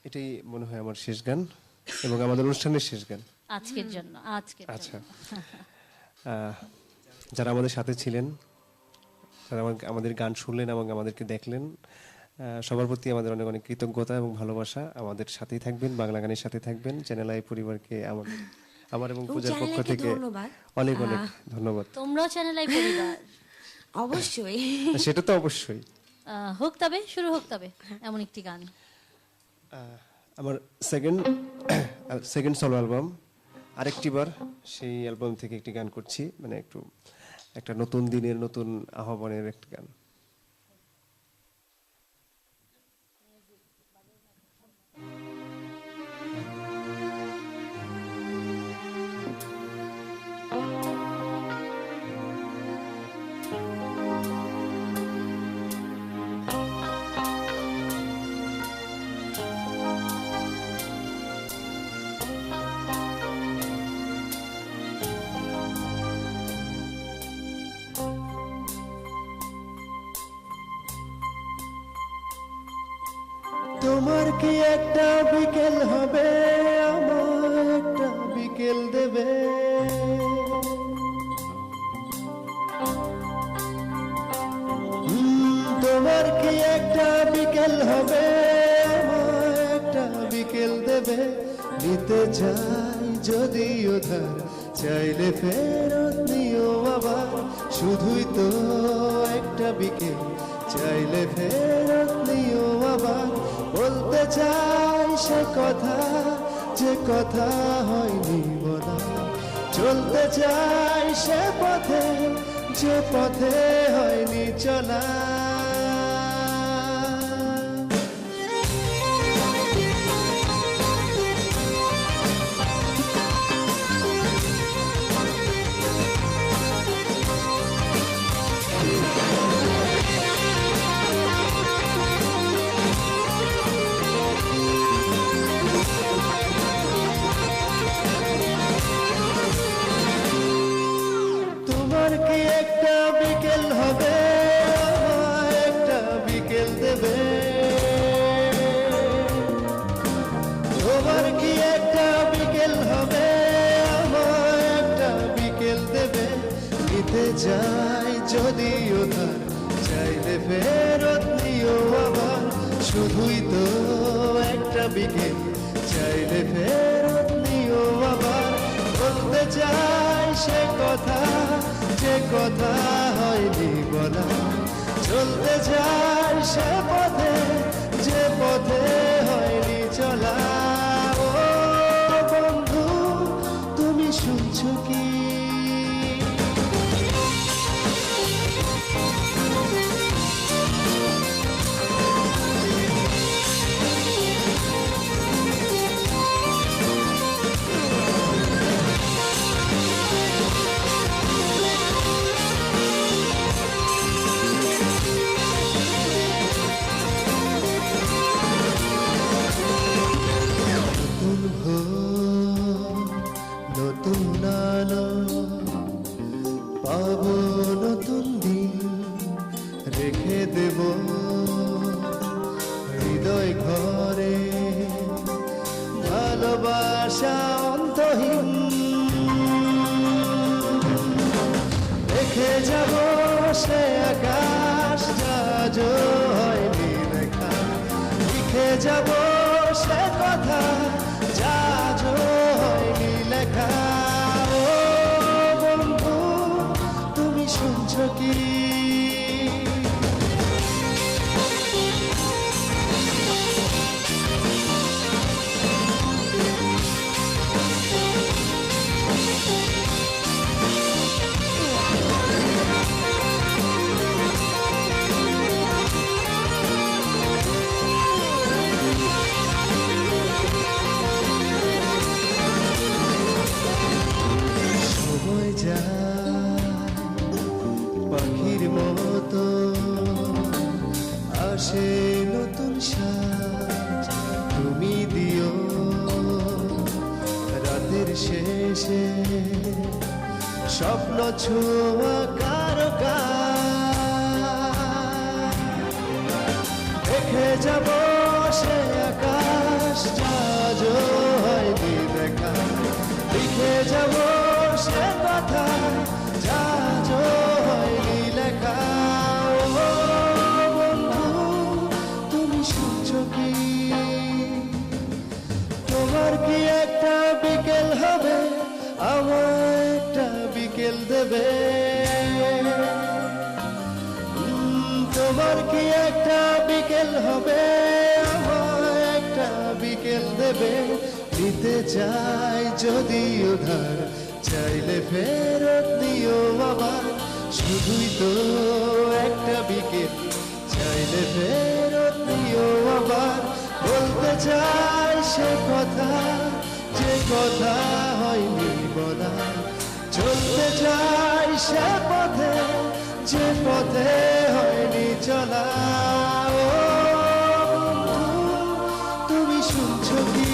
এটাই মনে হয় আমার শেষ গান এবং আমাদের অনুষ্ঠানের শেষ গান আজকের জন্য। আচ্ছা, যারা আমাদের সাথে ছিলেন, যারা আমাদের গান শুনলেন এবং আমাদেরকে দেখলেন, সবার প্রতি আমাদের অনেক অনেক কৃতজ্ঞতা এবং ভালোবাসা। আমাদের সাথেই থাকবেন, বাংলা গানের সাথে থাকবেন। চ্যানেল আই পরিবারকে আমার এবং পূজার পক্ষ থেকে অনেক অনেক ধন্যবাদ। তোমরাও চ্যানেল আই পরিবার, অবশ্যই সেটা তো অবশ্যই। হোক তবে, শুরু হোক তবে এমন একটি গান। আমার সেকেন্ড সোলো অ্যালবাম, আরেকটি বার সেই অ্যালবাম থেকে একটি গান করছি, মানে একটা নতুন দিনের নতুন আহ্বানের একটি গান। তোমার কি একটা বিকেল হবে, আমার একটা বিকেল দেবে। তোমার কি একটা বিকেল হবে, আমার একটা বিকেল দেবে। নিতে চাই যদি উধার, চাইলে ফেরত নিও আবার। শুধুই তো একটা বিকেল, চাইলে ফেরত নিও আবার। বলতে চাই সে কথা, যে কথা হয়নি বলা। চলতে চাই সে পথে, যে পথে হয়নি চলা। তোমার কি একটা বিকেল হবে, আমার একটা বিকেল দেবে। তোমার কি একটা বিকেল হবে, আমার একটা বিকেল দেবে। নিতে চাই যদি উধার, চাইলে ফেরত নিও আবার। শুধুই তো একটা বিকেল, চাইলে ফেরত নিও আবার। বলতে চাই সে কথা, যে কথা হয়নি বলা। চলতে চাই সে পথে, যে পথে হয়নি চলা। ও বন্ধু, তুমি শুনছো কি? নতুন ভোর, নতুন আলো, পাবো নতুন দিন। রেখে দেব হৃদয় ঘরে ভালোবাসা অন্তহীন। রেখে যাব সে আকাশ, যা আজ হয়নি লেখা। লিখে যাব সে কথা, যা আজ হয়নি লেখা। ও বন্ধু, তুমি শুনছো কি? সময় যায় পাখির মতো, আসে নতুন সাজ। তুমি দিও রাতের শেষে স্বপ্ন ছোঁয়া কারো গায়ে। দেখে যাব সে আকাশ, আজও হয়নি দেখা, লিখে যাব সে কথা আজও হয়নি লেখা। ও বন্ধু তুমি শুনছো কি, তোমার কি একটা বিকেল হবে, আমার একটা বিকেল দেবে? তোমার কি একটা বিকেল হবে, আমার একটা বিকেল দেবে? নিতে চাই যদি উধার, চাইলে ফেরত নিও আবার, শুধুই তো একটা বিকেল, চাইলে ফেরত নিও আবার। বলতে চাই সে কথা, যে কথা হয়নি বলা, চলতে চাই সে পথে, যে পথে হয়নি চলা। ও বন্ধু তুমি শুনছো কি?